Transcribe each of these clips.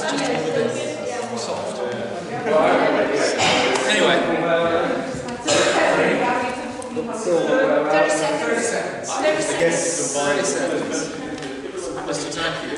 it's just a little bit soft. Anyway. 30 seconds. 30 seconds. Mr. Tacky.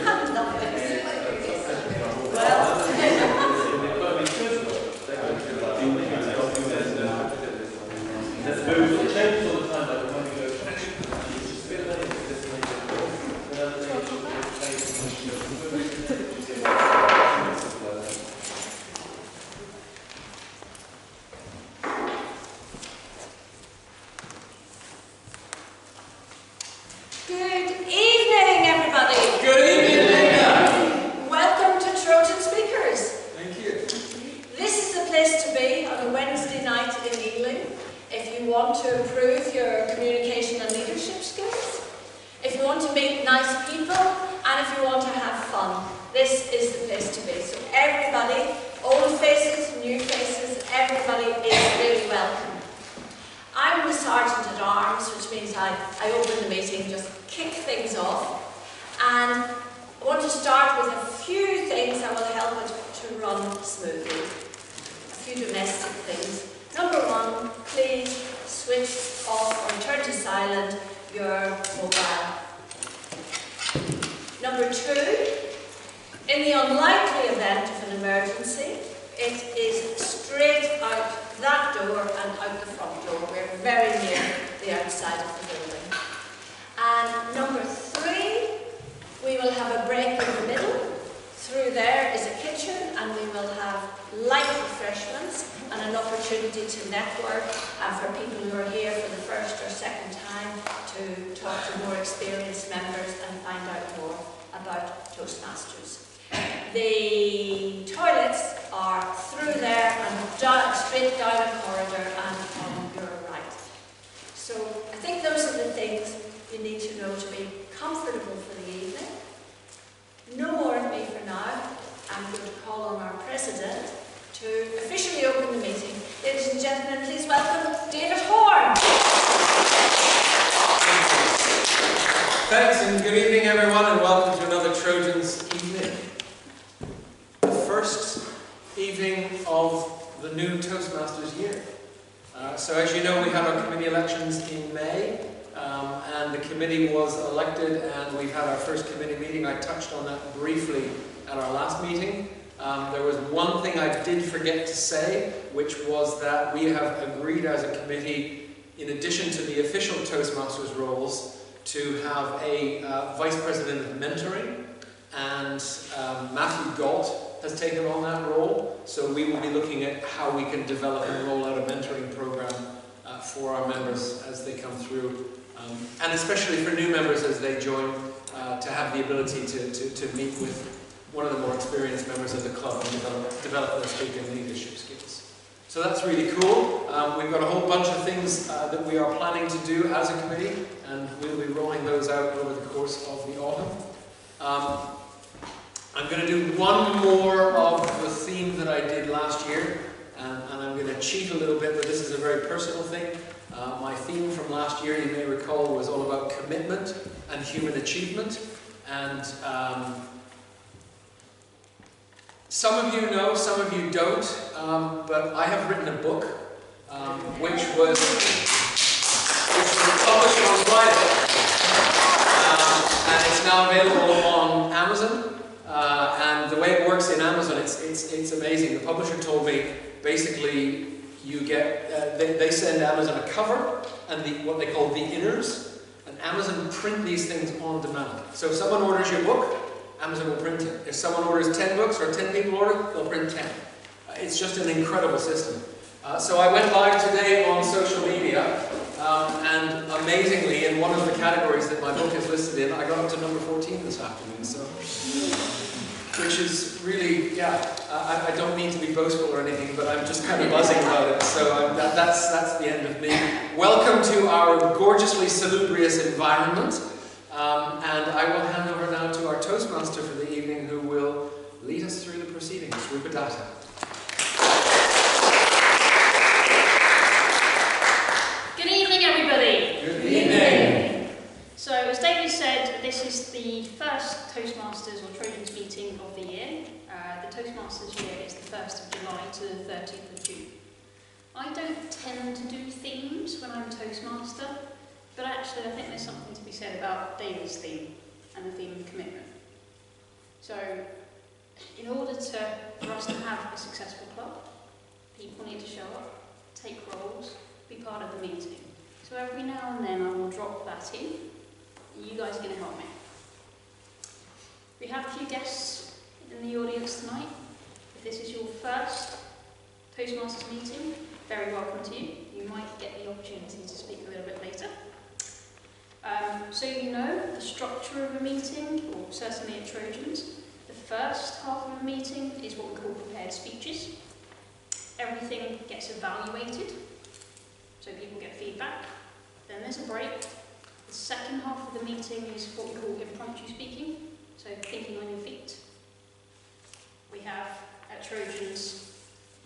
The toilets are through there and straight down a corridor and on your right. So I think those are the things you need to know to be comfortable for the evening. No more of me for now. I'm going to call on our president to officially open the meeting. Ladies and gentlemen, please welcome David Horn. Thanks and good evening everyone, and welcome to another Trojans evening. The first evening of the new Toastmasters year. So as you know, we had our committee elections in May, and the committee was elected, and we've had our first committee meeting. I touched on that briefly at our last meeting. There was one thing I did forget to say, which was that we have agreed as a committee, in addition to the official Toastmasters roles, to have a Vice President of Mentoring, and Matthew Galt has taken on that role, so we will be looking at how we can develop and roll out a mentoring program for our members as they come through, and especially for new members as they join, to have the ability to meet with one of the more experienced members of the club and develop their speaking and leadership skills. So that's really cool. We've got a whole bunch of things that we are planning to do as a committee, and we'll be rolling those out over the course of the autumn. I'm going to do one more of the theme that I did last year, and I'm going to cheat a little bit, but this is a very personal thing. My theme from last year, you may recall, was all about commitment and human achievement, and some of you know, some of you don't, but I have written a book which was published on Friday, and it's now available on Amazon. And the way it works in Amazon, it's amazing. The publisher told me basically you get they send Amazon a cover and what they call the inners, and Amazon print these things on demand. So if someone orders your book, Amazon will print it. If someone orders 10 books or 10 people order, they'll print 10. It's just an incredible system. So I went live today on social media, and amazingly, in one of the categories that my book is listed in, I got up to number 14 this afternoon. So, which is really, yeah, I don't mean to be boastful or anything, but I'm just kind of buzzing about it. So that's the end of me. Welcome to our gorgeously salubrious environment. And I will hand over now to our Toastmaster for the evening, who will lead us through the proceedings. Rupadatta. Good evening, everybody. Good evening. So, as David said, this is the first Toastmasters or Trojans meeting of the year. right to the 30th of June. I don't tend to do themes when I'm Toastmaster, but actually I think there's something to be said about David's theme and the theme of commitment. So, in order for us to have a successful club, people need to show up, take roles, be part of the meeting. So every now and then I will drop that in, and you guys are going to help me. We have a few guests in the audience tonight. If this is your first Toastmasters meeting, very welcome to you. You might get the opportunity to speak a little bit later. So you know the structure of a meeting, or certainly at Trojans. The first half of a meeting is what we call prepared speeches. Everything gets evaluated, so people get feedback. Then there's a break. The second half of the meeting is what we call impromptu speaking, so thinking on your feet. We have, at Trojans,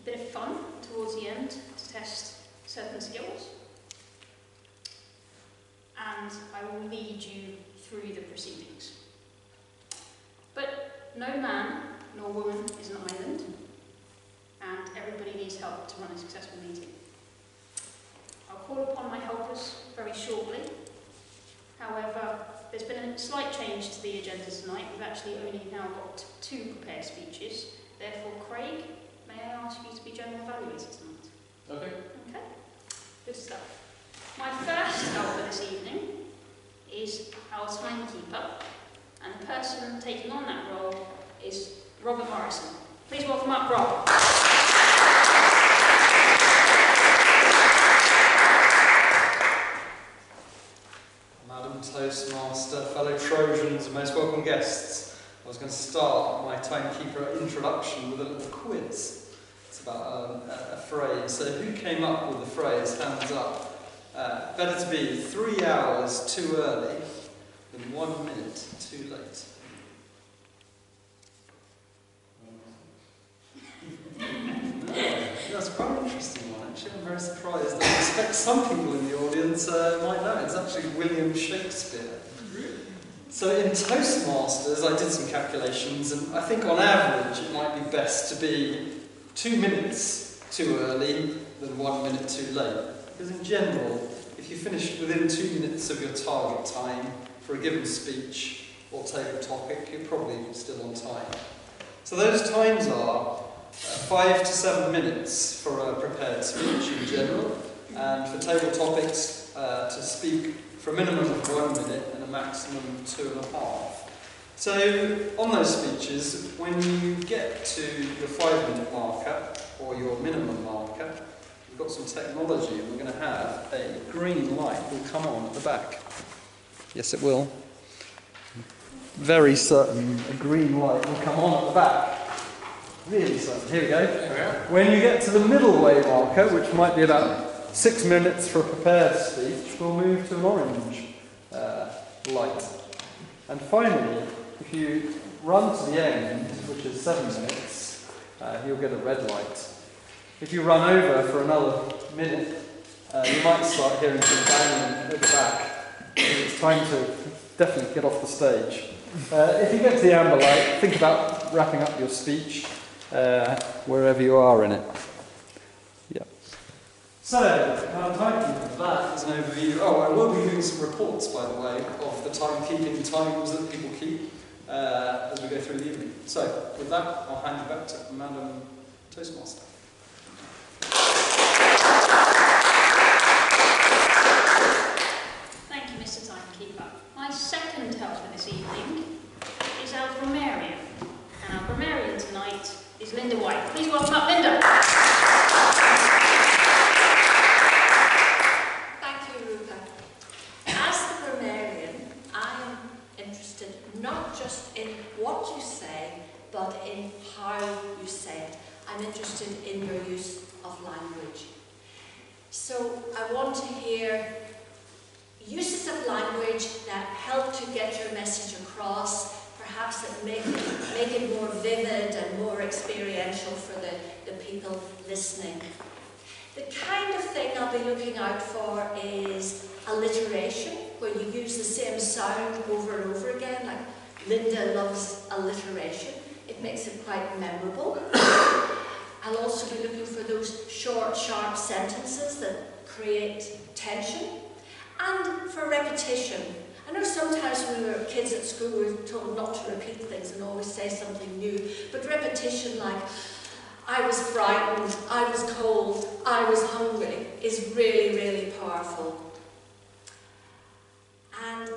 a bit of fun towards the end to test certain skills. And I will lead you through the proceedings. But no man nor woman is an island, and everybody needs help to run a successful meeting. I'll call upon my helpers very shortly. However, there's been a slight change to the agenda tonight. We've actually only now got 2 prepared speeches. Therefore, Craig, may I ask you to be general evaluator tonight? Okay. Okay, good stuff. My first helper this evening is our timekeeper, and the person taking on that role is Robert Morrison. Please welcome up Rob. Madam Toastmaster, fellow Trojans, and most welcome guests. I was going to start my timekeeper introduction with a little quiz. It's about a phrase. So who came up with the phrase, hands up? Better to be 3 hours too early than 1 minute too late. That's quite an interesting one, actually. I'm very surprised. I expect some people in the audience might know. It's actually William Shakespeare. So in Toastmasters, I did some calculations, and I think on average it might be best to be 2 minutes too early than 1 minute too late. Because in general, if you finish within 2 minutes of your target time for a given speech or table topic, you're probably still on time. So those times are 5 to 7 minutes for a prepared speech in general, and for table topics to speak for a minimum of 1 minute and a maximum of 2.5. So on those speeches, when you get to your 5-minute marker or your minimum marker, we've got some technology, and we're going to have a green light will come on at the back. Yes, it will. Very certain a green light will come on at the back. Really certain. Here we go. When you get to the middle way marker, which might be about 6 minutes for a prepared speech, we'll move to an orange light. And finally, if you run to the end, which is 7 minutes, you'll get a red light. If you run over for another minute, you might start hearing some banging at the back. It's time to definitely get off the stage. If you get to the amber light, think about wrapping up your speech wherever you are in it. Yeah. So, that is an overview. Oh, I will be doing some reports, by the way, of the timekeeping times that people keep as we go through the evening. So, with that, I'll hand you back to Madam Toastmaster. Thank you, Mr. Timekeeper. My second helper this evening is our grammarian. And our grammarian tonight is Linda White. Please welcome up Linda. Thank you, Rupa. As the grammarian, I am interested not just in what you say, but in how you say it. I'm interested in your use of language. So I want to hear uses of language that help to get your message across, perhaps that make it more vivid and more experiential for the people listening. The kind of thing I'll be looking out for is alliteration, where you use the same sound over and over again, like Linda loves alliteration. It makes it quite memorable. I'll also be looking for those short, sharp sentences that create tension, and for repetition. I know sometimes when we were kids at school we were told not to repeat things and always say something new, but repetition like, I was frightened, I was cold, I was hungry, is really, really powerful. And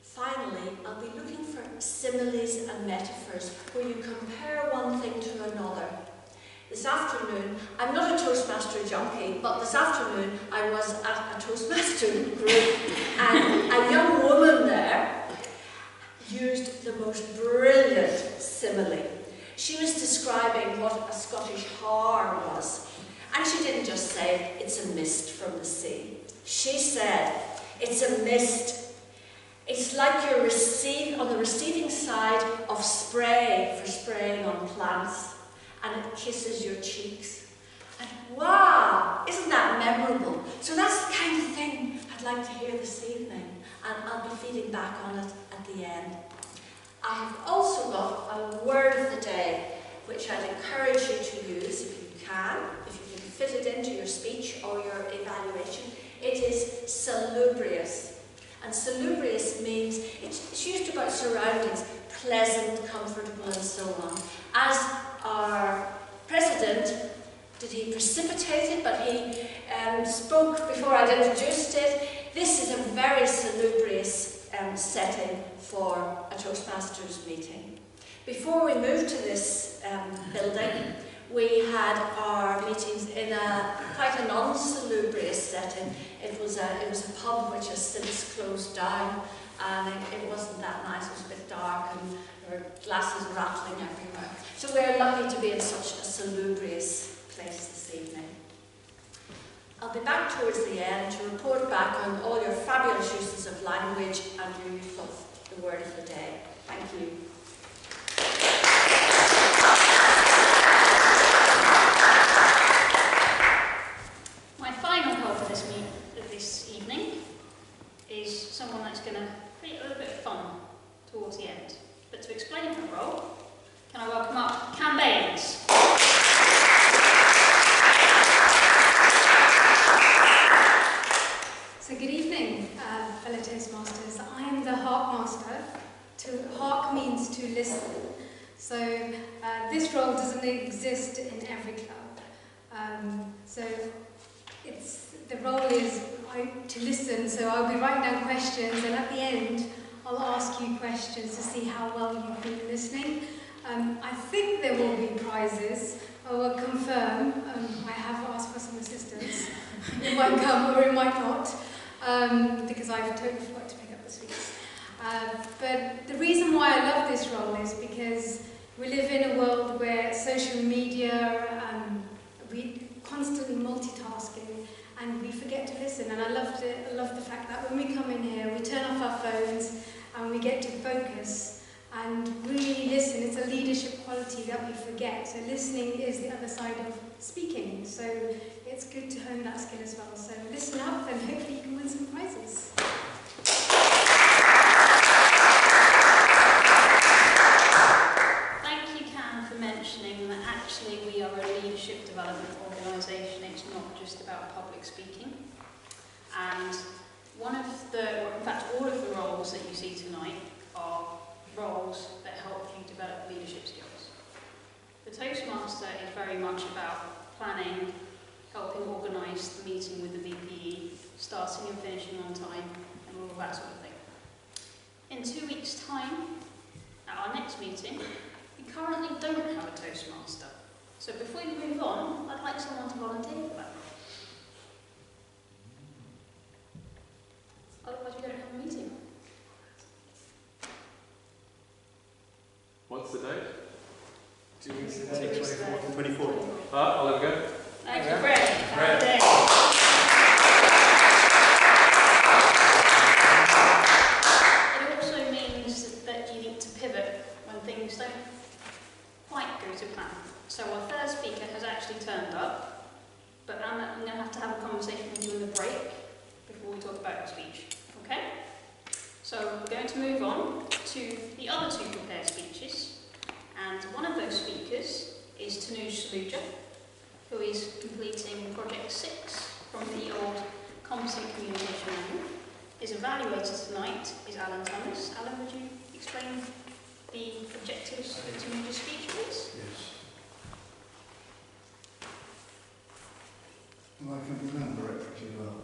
finally, I'll be looking for similes and metaphors where you compare one thing to another. This afternoon, I'm not a Toastmaster junkie, but this afternoon I was at a Toastmaster group and a young woman there used the most brilliant simile. She was describing what a Scottish har was, and she didn't just say, it's a mist from the sea. She said, it's a mist. It's like you're on the receiving side of spray for spraying on plants, and it kisses your cheeks. And wow, isn't that memorable? So that's the kind of thing I'd like to hear this evening, and I'll be feeding back on it at the end. I have also got a word of the day, which I'd encourage you to use if you can fit it into your speech or your evaluation. It is salubrious. And salubrious means, it's used about surroundings, pleasant, comfortable, and so on. As our president, did he precipitate it, but he spoke before I'd introduced it. This is a very salubrious setting for a Toastmasters meeting. Before we moved to this building, we had our meetings in quite a non-salubrious setting. It was a pub which has since closed down, and it wasn't that nice. It was a bit dark and there were glasses rattling everywhere. So we're lucky to be in such a salubrious place this evening. I'll be back towards the end to report back on all your fabulous uses of language and your use of the word of the day. Thank you. My final role for this evening is someone that's going to create a little bit of fun towards the end. But to explain her role, can I welcome up Cam Baines? So good evening, fellow Toastmasters. I am the Hark Master. Hark means to listen. So this role doesn't exist in every club. The role is to listen, so I'll be writing down questions, and at the end I'll ask you questions to see how well you've been listening. I think there will be prizes. I will confirm. I have asked for some assistance. It might come or it might not, because I've totally forgot to pick up the sweets. But the reason why I love this role is because we live in a world where social media, we constantly multitasking, and we forget to listen. And I love the fact that when we come in here, we turn off our phones and we get to focus and really listen. It's a leadership quality that we forget. So listening is the other side of speaking. So it's good to hone that skill as well. So listen up, and hopefully you can win some prizes. Thank you, Cam, for mentioning that actually we are a leadership development organisation. It's not just about public speaking. And in fact, all of the roles that you see tonight are roles that help you develop leadership skills. The Toastmaster is very much about planning, helping organise the meeting with the VPE, starting and finishing on time, and all of that sort of thing. In 2 weeks' time, at our next meeting, we currently don't have a Toastmaster. So before we move on, I'd like someone to volunteer for that. Otherwise we don't have a meeting. What's the date? 2 weeks Two ago. weeks ago. 24. I'll let it go. Thank Yeah. you, Greg. Greg. It also means that you need to pivot when things don't quite go to plan. So our third speaker has actually turned up, but I'm going to have a conversation with you in the break before we talk about your speech. Okay? So we're going to move on to the other two prepared speeches, and one of those speakers is Tanuj Saluja, who is completing Project 6 from the old Competent Communication Manual. His evaluator tonight is Alan Thomas. Alan, would you explain the objectives of Tanuj's speech, please? Yes. Well, I can remember it pretty well.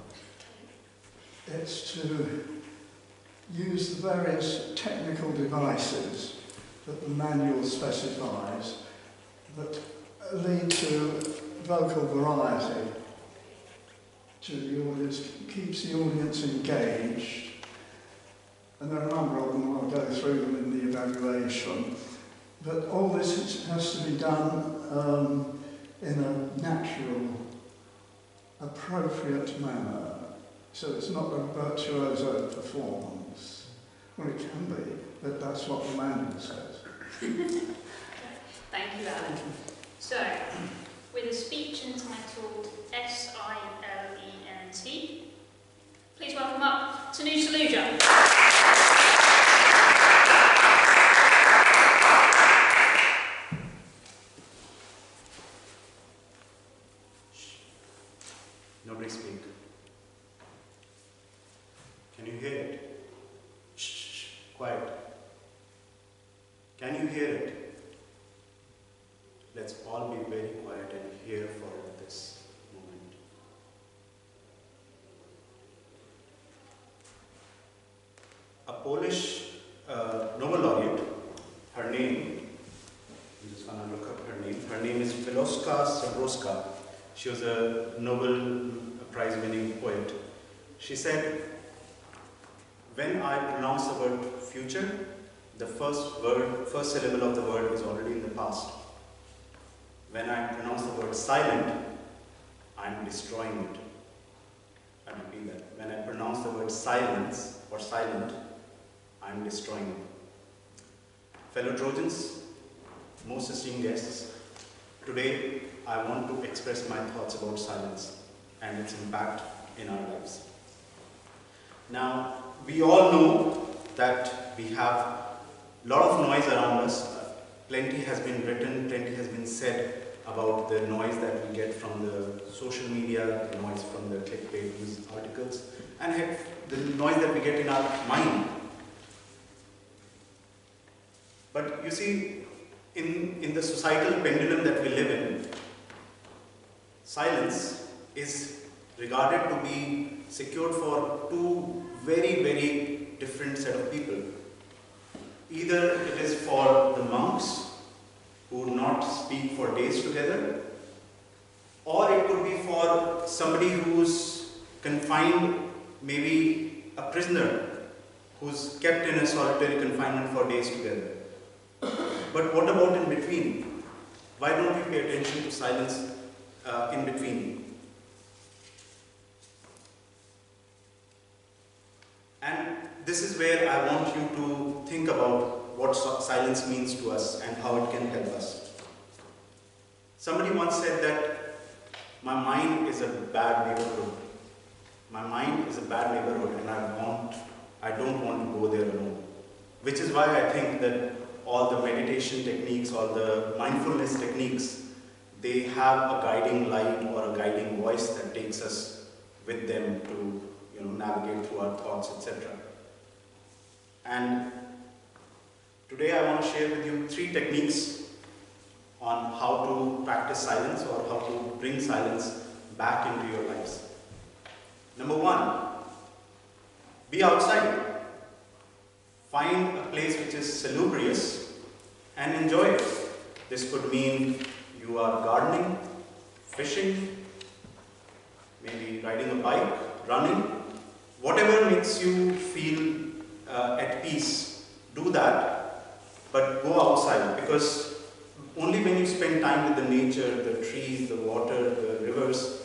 It's to use the various technical devices that the manual specifies that lead to vocal variety to the audience, keeps the audience engaged, and there are a number of them. I'll go through them in the evaluation. But all this has to be done in a natural, appropriate manner. So it's not a virtuoso performance. Well, it can be, but that's what the manual says. Thank you, Alan. So, with a speech entitled SILENT, please welcome up Tanuj Saluja. Nobody speak. Can you hear it? Shh, quiet. Can you hear it? Let's all be very quiet and hear for this moment. A Polish Nobel laureate, her name, I'm just going to look up her name. Her name is Miloska Zabrowska. She was a Nobel Prize-winning poet. She said, when I pronounce the word future, the first syllable of the word is already in the past. When I pronounce the word silent, I'm destroying it. I repeat that. When I pronounce the word silence or silent, I'm destroying it. Fellow Trojans, most esteemed guests, today I want to express my thoughts about silence and its impact in our lives. Now, we all know that we have a lot of noise around us. Plenty has been written, plenty has been said about the noise that we get from the social media, the noise from the clickbait news articles, and heck, the noise that we get in our mind. But you see, in the societal pendulum that we live in, silence is regarded to be secured for two very, very different set of people. Either it is for the monks who would not speak for days together, or it could be for somebody who's confined, maybe a prisoner who's kept in a solitary confinement for days together. But what about in between? Why don't we pay attention to silence in between? And this is where I want you to think about what silence means to us and how it can help us. Somebody once said that my mind is a bad neighborhood. My mind is a bad neighborhood and I don't want to go there alone. Which is why I think that all the meditation techniques, all the mindfulness techniques, they have a guiding light or a guiding voice that takes us with them to navigate through our thoughts, etc. And today I want to share with you 3 techniques on how to practice silence or how to bring silence back into your lives. Number 1, be outside. Find a place which is salubrious and enjoy it. This could mean you are gardening, fishing, maybe riding a bike, running, whatever makes you feel at peace, do that, but go outside, because only when you spend time with the nature, the trees, the water, the rivers,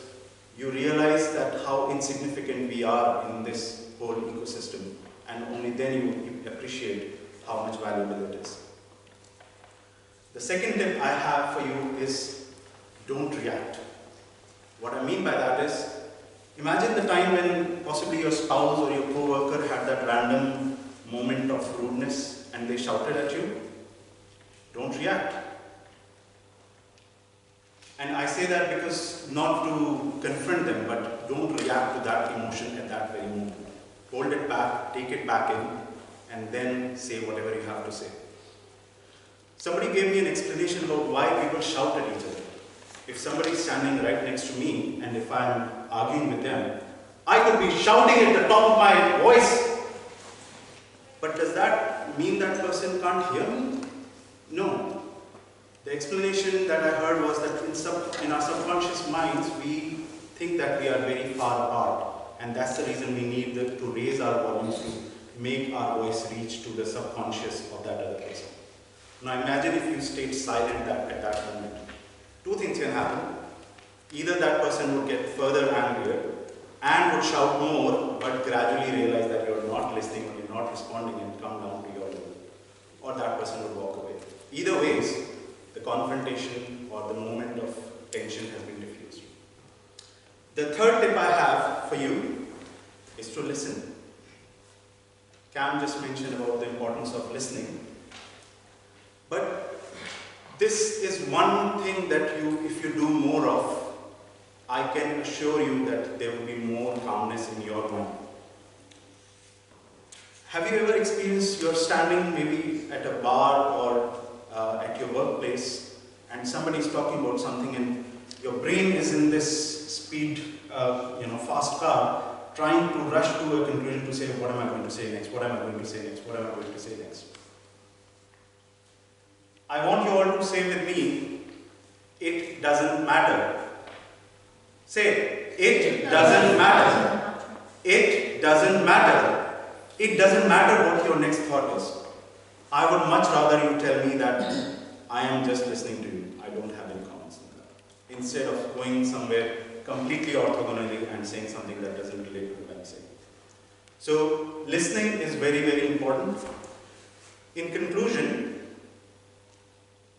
you realize that how insignificant we are in this whole ecosystem, and only then you appreciate how much valuable it is. The second tip I have for you is don't react. What I mean by that is, imagine the time when possibly your spouse or your co-worker had that random moment of rudeness and they shouted at you. Don't react. And I say that because not to confront them, but don't react to that emotion at that very moment. Hold it back, take it back in, and then say whatever you have to say. Somebody gave me an explanation about why people shout at each other. If somebody is standing right next to me, and if I am arguing with them, I could be shouting at the top of my voice. But does that mean that person can't hear me? No. The explanation that I heard was that in our subconscious minds, we think that we are very far apart. And that's the reason we need to raise our volumes to make our voice reach to the subconscious of that other person. Now imagine if you stayed silent at that moment. Two things can happen. Either that person would get further angrier and would shout more, but gradually realize that you're not listening or you're not responding and come down to your level. Or that person would walk away. Either ways, the confrontation or the moment of tension has been diffused. The third tip I have for you is to listen. Cam just mentioned about the importance of listening. But this is one thing that if you do more of, I can assure you that there will be more calmness in your mind. Have you ever experienced you're standing maybe at a bar or at your workplace and somebody is talking about something and your brain is in this speed, fast car, trying to rush to a conclusion to say, what am I going to say next? What am I going to say next? What am I going to say next? I want you all to say with me, it doesn't matter. Say, it doesn't matter. It doesn't matter. It doesn't matter what your next thought is. I would much rather you tell me that I am just listening to you. I don't have any comments on that. Instead of going somewhere completely orthogonally and saying something that doesn't relate to what I'm saying. So, listening is very, very important. In conclusion,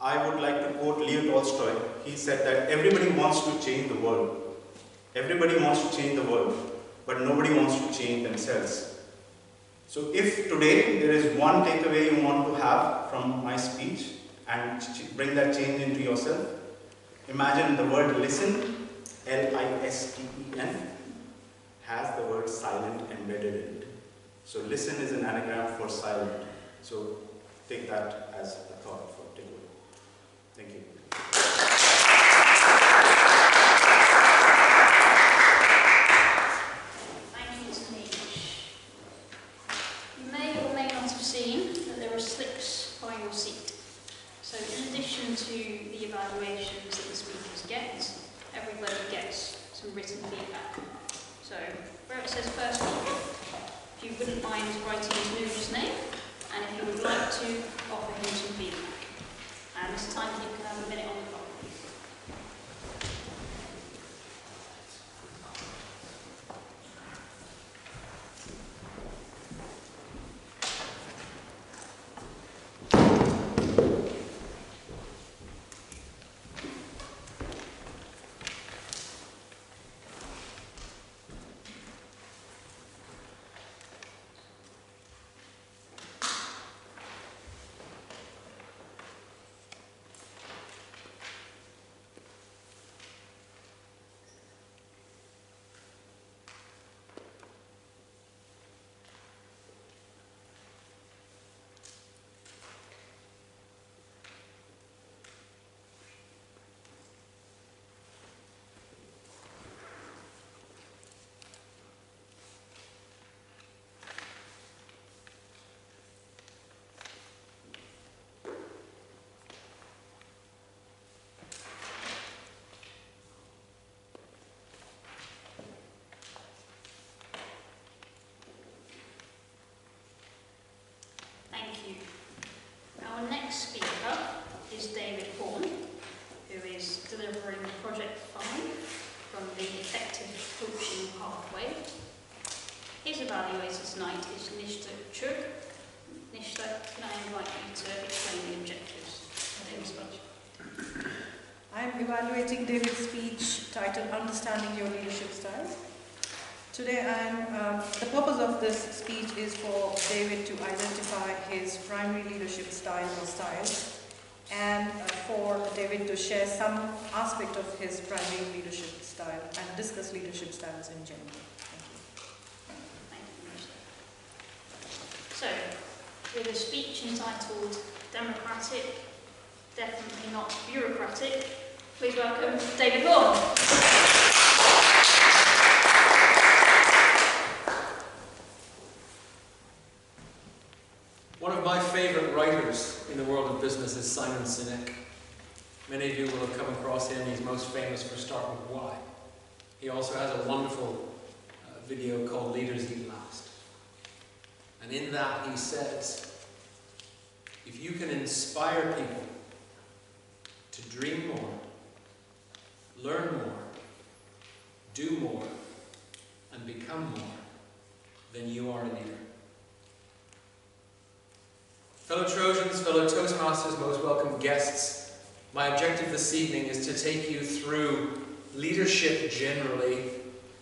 I would like to quote Leo Tolstoy. He said that everybody wants to change the world. Everybody wants to change the world, but nobody wants to change themselves. So if today there is one takeaway you want to have from my speech and bring that change into yourself, imagine the word listen, L-I-S-T-E-N, has the word silent embedded in it. So listen is an anagram for silent. So take that as a thought for takeaway. Thank you. Thank you, Sneech. You may or may not have seen that there are slips by your seat. So in addition to the evaluations that the speakers get, everybody gets some written feedback. So where it says first speaker, if you wouldn't mind writing Anush's name, and if you would like to offer him some feedback. And this time you can have a minute on the clock. Thank you. Our next speaker is David Horn, who is delivering Project 5 from the Effective Coaching Pathway. His evaluator tonight is Nishta Chug. Nishta, can I invite you to explain the objectives of David's speech? I am evaluating David's speech titled Understanding Your Leadership Style. Today the purpose of this speech is for David to identify his primary leadership style or styles and for David to share some aspect of his primary leadership style and discuss leadership styles in general. Thank you, Marcia. So, with a speech entitled Democratic, Definitely Not Bureaucratic, please welcome David Horn. One of my favourite writers in the world of business is Simon Sinek. Many of you will have come across him. He's most famous for Start With Why. He also has a wonderful video called Leaders Eat Last. And in that he says, if you can inspire people to dream more, learn more, do more, and become more, then you are a leader. Fellow Trojans, fellow Toastmasters, most welcome guests, my objective this evening is to take you through leadership generally,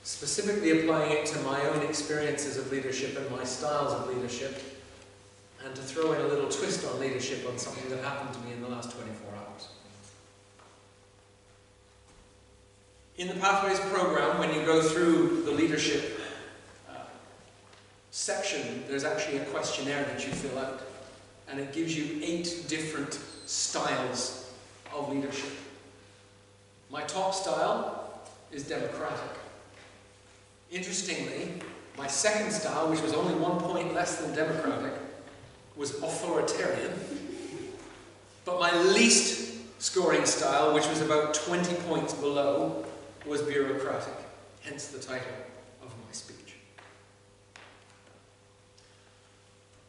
specifically applying it to my own experiences of leadership and my styles of leadership, and to throw in a little twist on leadership on something that happened to me in the last 24 hours. In the Pathways program, when you go through the leadership section, there's actually a questionnaire that you fill out. And it gives you 8 different styles of leadership. My top style is democratic. Interestingly, my second style, which was only 1 point less than democratic, was authoritarian. But my least scoring style, which was about 20 points below, was bureaucratic, hence the title of my speech.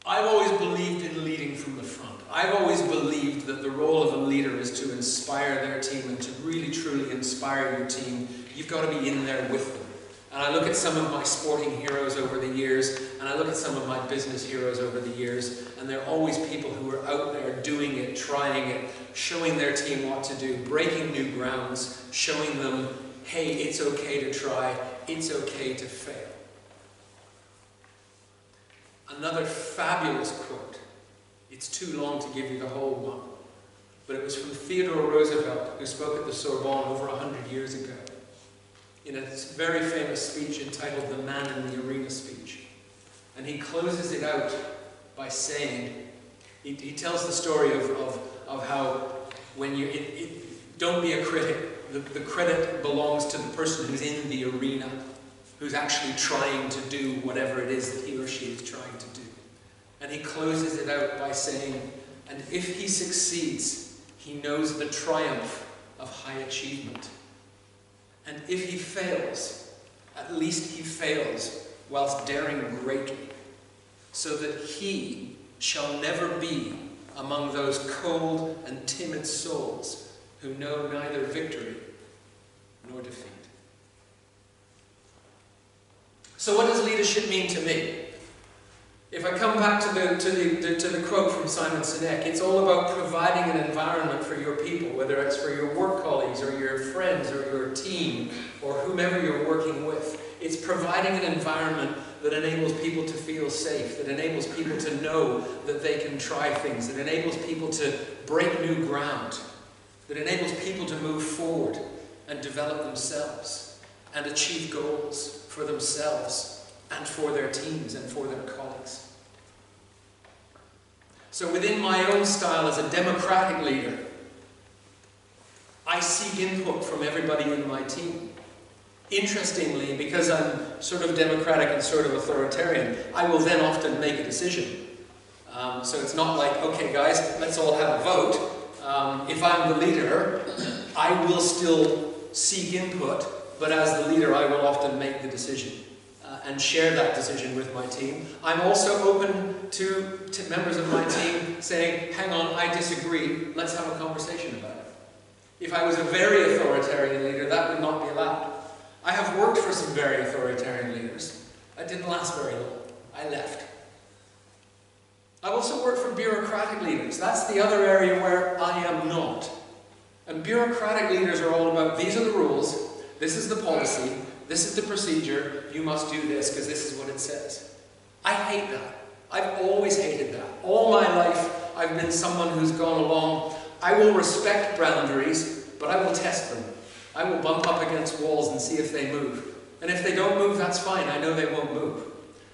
I've always believed in leading from the front. I've always believed that the role of a leader is to inspire their team, and to really truly inspire your team, you've got to be in there with them. And I look at some of my sporting heroes over the years, and I look at some of my business heroes over the years, and they're always people who are out there doing it, trying it, showing their team what to do, breaking new grounds, showing them, hey, it's okay to try, it's okay to fail. Another fabulous quote. It's too long to give you the whole one, but it was from Theodore Roosevelt, who spoke at the Sorbonne over 100 years ago, in a very famous speech entitled The Man in the Arena speech. And he closes it out by saying, he tells the story of how when you, don't be a critic, the credit belongs to the person who's in the arena, who's actually trying to do whatever it is that he or she is trying to do. And he closes it out by saying, and if he succeeds, he knows the triumph of high achievement. And if he fails, at least he fails whilst daring greatly, so that he shall never be among those cold and timid souls who know neither victory nor defeat. So what does leadership mean to me? If I come back to the quote from Simon Sinek, it's all about providing an environment for your people, whether it's for your work colleagues or your friends or your team or whomever you're working with. It's providing an environment that enables people to feel safe, that enables people to know that they can try things, that enables people to break new ground, that enables people to move forward and develop themselves and achieve goals for themselves and for their teams and for their colleagues. So within my own style as a democratic leader, I seek input from everybody in my team. Interestingly, because I'm sort of democratic and sort of authoritarian, I will then often make a decision. So it's not like, okay guys, let's all have a vote. If I'm the leader, I will still seek input, but as the leader I will often make the decision and share that decision with my team. I'm also open to members of my team saying, hang on, I disagree, let's have a conversation about it. If I was a very authoritarian leader, that would not be allowed. I have worked for some very authoritarian leaders. That didn't last very long. I left. I've also worked for bureaucratic leaders. That's the other area where I am not. And bureaucratic leaders are all about, these are the rules, this is the policy, this is the procedure, you must do this because this is what it says. I hate that. I've always hated that. All my life I've been someone who's gone along, I will respect boundaries, but I will test them. I will bump up against walls and see if they move. And if they don't move, that's fine. I know they won't move.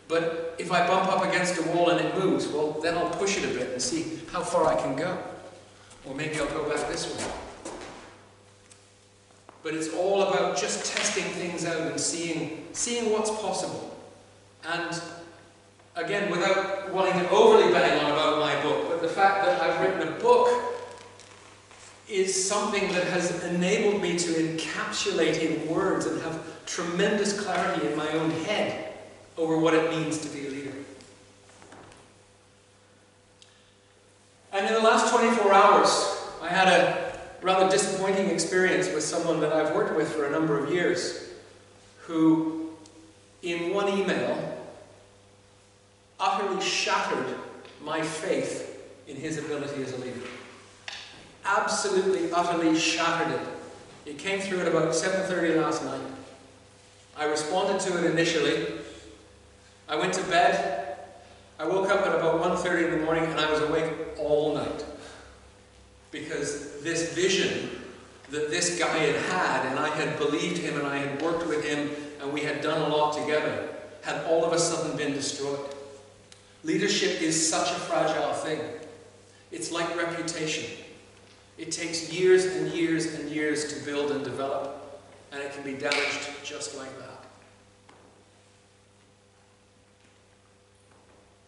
But if I bump up against a wall and it moves, well, then I'll push it a bit and see how far I can go. Or maybe I'll go back this way. But it's all about just testing things out and seeing what's possible. And again, without wanting to overly bang on about my book, but the fact that I've written a book is something that has enabled me to encapsulate in words and have tremendous clarity in my own head over what it means to be a leader. And in the last 24 hours, I had a rather disappointing experience with someone that I've worked with for a number of years, who, in one email, utterly shattered my faith in his ability as a leader. Absolutely, utterly shattered it. It came through at about 7:30 last night. I responded to it initially. I went to bed. I woke up at about 1:30 in the morning and I was awake all night. Because this vision that this guy had, and I had believed him and I had worked with him and we had done a lot together, had all of a sudden been destroyed. Leadership is such a fragile thing. It's like reputation. It takes years and years and years to build and develop, and it can be damaged just like that.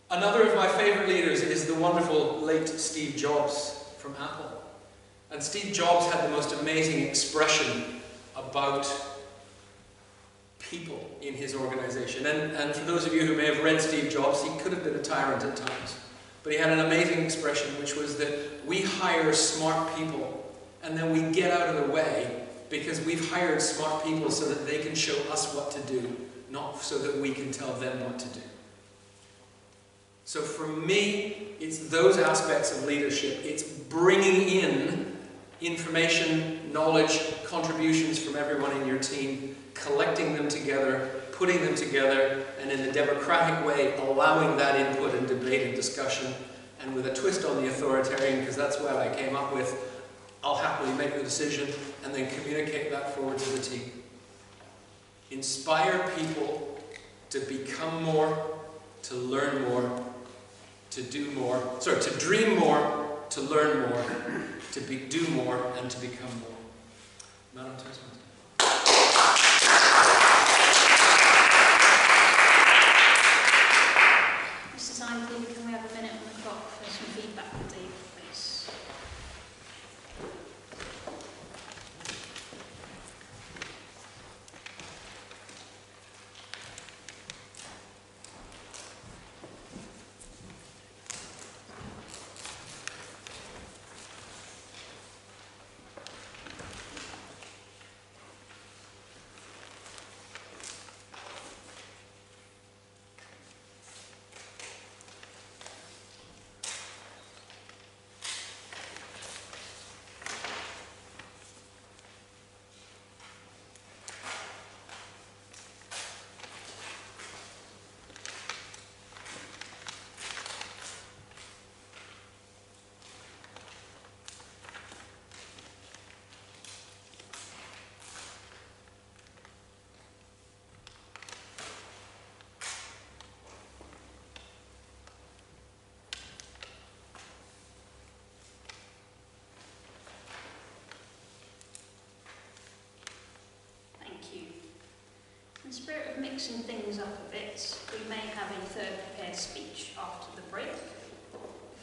Another of my favorite leaders is the wonderful late Steve Jobs from Apple. And Steve Jobs had the most amazing expression about people in his organization. And for those of you who may have read Steve Jobs, he could have been a tyrant at times. But he had an amazing expression, which was that we hire smart people and then we get out of the way because we've hired smart people so that they can show us what to do, not so that we can tell them what to do. So for me, it's those aspects of leadership. It's bringing in information, knowledge, contributions from everyone in your team, collecting them together, putting them together, and in a democratic way, allowing that input and debate and discussion, and with a twist on the authoritarian, because that's what I came up with, I'll happily make the decision and then communicate that forward to the team. Inspire people to become more, to learn more, to do more, to dream more, to learn more, to do more, and to become more. Madam Toastmaster. Mr. Simon, can we have a minute on the clock for some feedback from Dave, please? In the spirit of mixing things up a bit, we may have a third prepared speech after the break.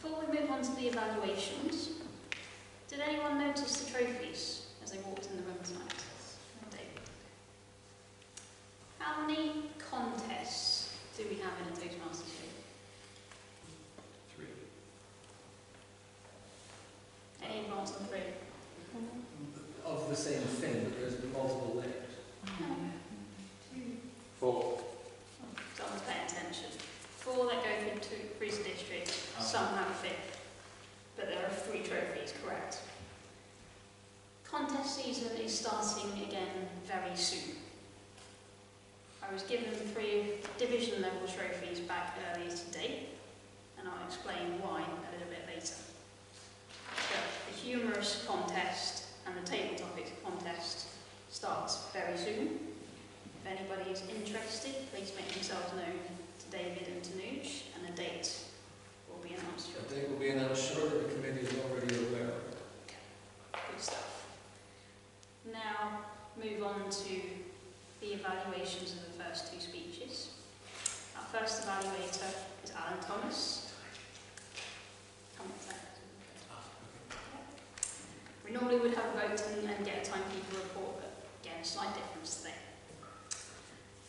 Before we move on to the evaluations, did anyone notice the trophies as they walked in the room tonight? David. How many contests do we have in a Toastmasters year? 3. Any advance on 3? Of the same thing, but there's multiple layers. 4. Someone's paying attention. 4 that go through to district, some have a 5th, but there are 3 trophies, correct. Contest season is starting again very soon. I was given 3 division level trophies back earlier today, and I'll explain why a little bit later. So, The humorous contest and the table topics contest starts very soon. If anybody is interested, please make themselves known to David and to Nooch, and the date will be announced shortly. The date will be announced shortly. The committee is already aware of it. Good stuff. Now, move on to the evaluations of the first two speeches. Our first evaluator is Alan Thomas. Come with that. We normally would have a vote and get a timekeeper report, but again, slight difference today.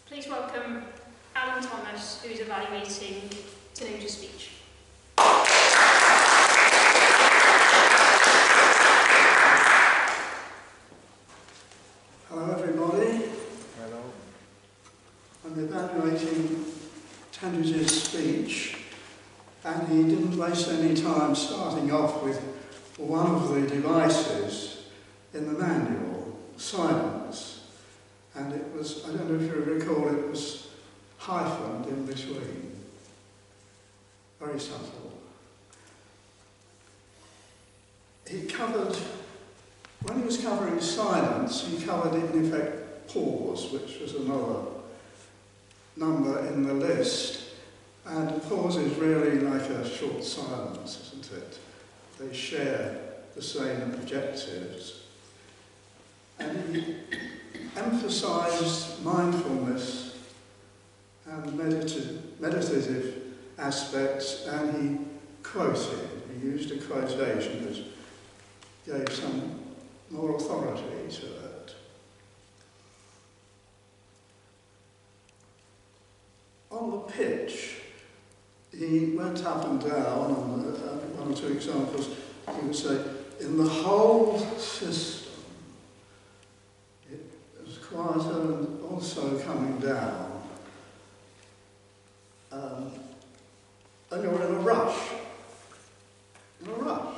Please welcome Alan Thomas, who is evaluating Tanuja's speech. Hello everybody. Hello. I'm evaluating Tanuja's speech, and he didn't waste any time starting off with one of the devices in the manual, silence. And it was, I don't know if you recall, it was hyphened in between. Very subtle. He covered, when he was covering silence, he covered in effect pause, which was another number in the list. And pause is really like a short silence, isn't it? They share the same objectives. And he emphasised mindfulness and meditative aspects, and he quoted, he used a quotation which gave some more authority to it. On the pitch, he went up and down on one or two examples. He would say, in the whole system, it was quieter and also coming down. And you're in a rush. In a rush.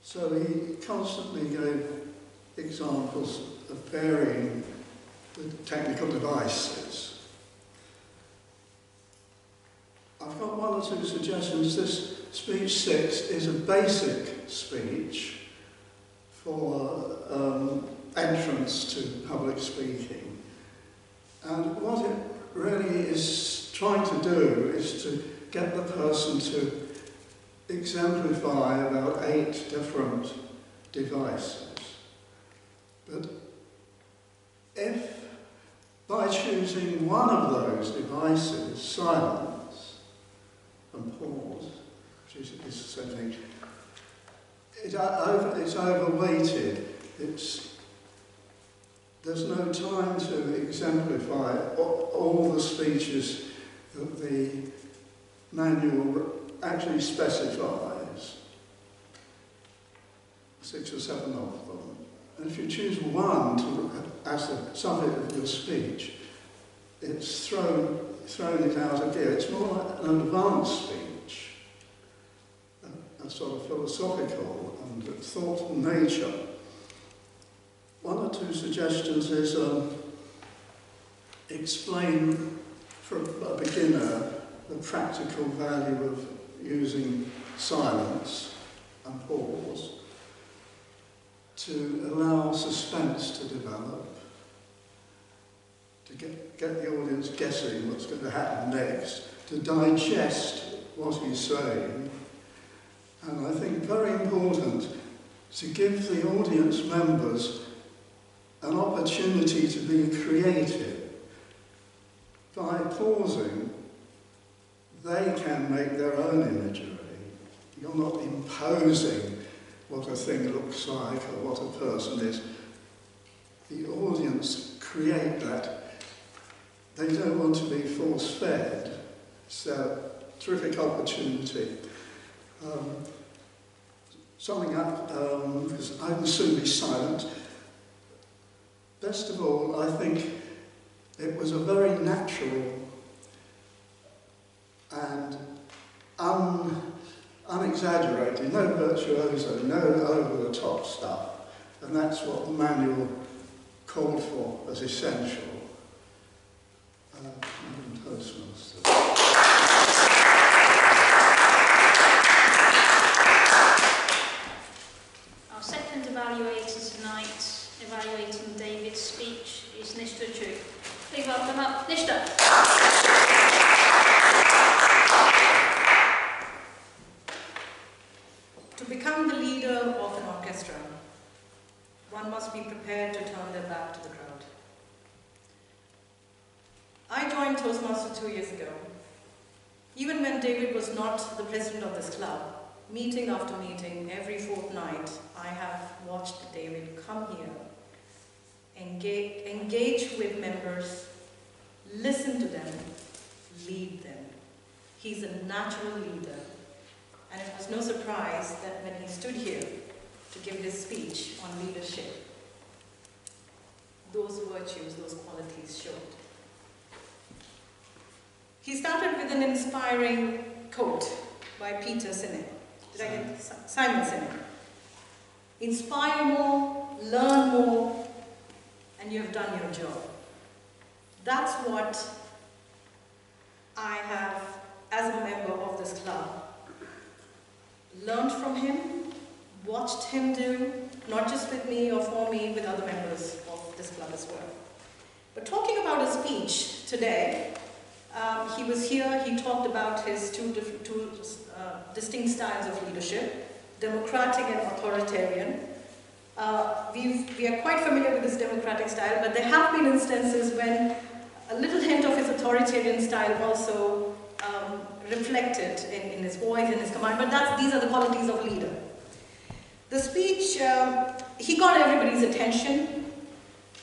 So he constantly gave examples of varying the technical devices. I've got one or two suggestions. This speech 6 is a basic speech for entrance to public speaking. And what it really is trying to do is to get the person to exemplify about 8 different devices. But if by choosing one of those devices, silence and pause, which is the same thing, it's overweighted. There's no time to exemplify all the speeches that the manual actually specifies. 6 or 7 of them. And if you choose one as the subject of your speech, it's thrown it out of gear. It's more like an advanced speech, a sort of philosophical and thoughtful nature. One or two suggestions is explain for a beginner the practical value of using silence and pause to allow suspense to develop, to get the audience guessing what's going to happen next, to digest what he's saying, and I think very important to give the audience members an opportunity to be creative. By pausing, they can make their own imagery. You're not imposing what a thing looks like or what a person is. The audience create that. They don't want to be force-fed. It's a terrific opportunity. Because I will soon be silent. Best of all, I think it was a very natural and unexaggerated, no virtuoso, no over-the-top stuff. And that's what the manual called for as essential. Madam Toastmaster. evaluating David's speech is Nishta Chu. Please welcome up Nishta. To become the leader of an orchestra, one must be prepared to turn their back to the crowd. I joined Toastmasters 2 years ago. Even when David was not the president of this club, meeting after meeting, every fortnight, I have watched David come here, engage with members, listen to them, lead them. He's a natural leader. And it was no surprise that when he stood here to give his speech on leadership, those virtues, those qualities showed. He started with an inspiring quote by Peter Sinek. Did I get Simon Sinek? Inspire more, learn more, and you have done your job. That's what I have, as a member of this club, learned from him, watched him do, not just with me or for me, with other members of this club as well. But talking about his speech today, he was here, he talked about his two distinct styles of leadership, democratic and authoritarian. We are quite familiar with this democratic style, but there have been instances when a little hint of his authoritarian style also reflected in his voice, in his command, but these are the qualities of a leader. The speech, he got everybody's attention.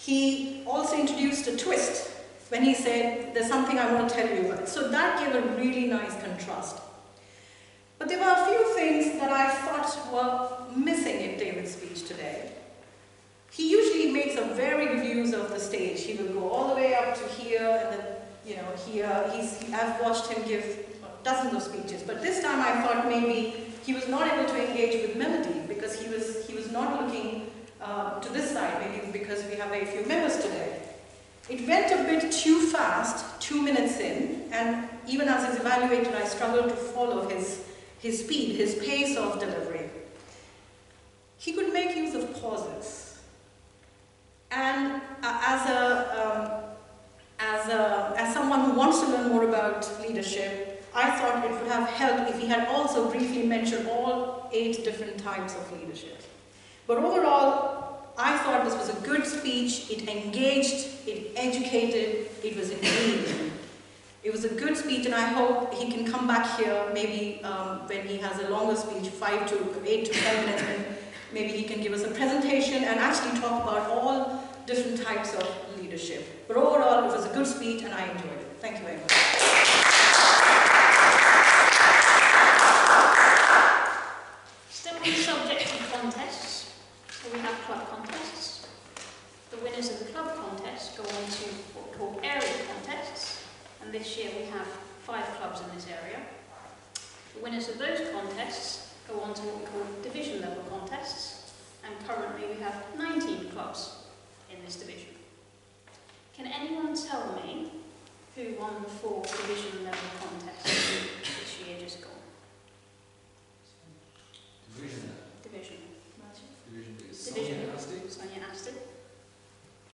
He also introduced a twist when he said, there's something I want to tell you about. So that gave a really nice contrast. But there were a few things that I thought were missing in David's speech today. He usually makes a very good use of the stage. He will go all the way up to here and then, here. I've watched him give dozens of speeches, but this time I thought maybe he was not able to engage with melody because he was not looking to this side, maybe because we have very few members today. It went a bit too fast, 2 minutes in, and even as his evaluator, I struggled to follow his speed, his pace of delivery. He could make use of pauses. And as someone who wants to learn more about leadership, I thought it would have helped if he had also briefly mentioned all 8 different types of leadership. But overall, I thought this was a good speech. It engaged, it educated, it was engaging. It was a good speech, and I hope he can come back here maybe when he has a longer speech, 8 to 10 minutes, and maybe he can give us a presentation and actually talk about all different types of leadership. But overall, it was a good speech, and I enjoyed it. Thank you very much. Still on the subject of contests, so we have club contests. The winners of the club contest go on to what we call area contests, and this year we have 5 clubs in this area. The winners of those contests go on to what we call division level contests, and currently we have 19 clubs in this division. Can anyone tell me who won the 4 division level contests?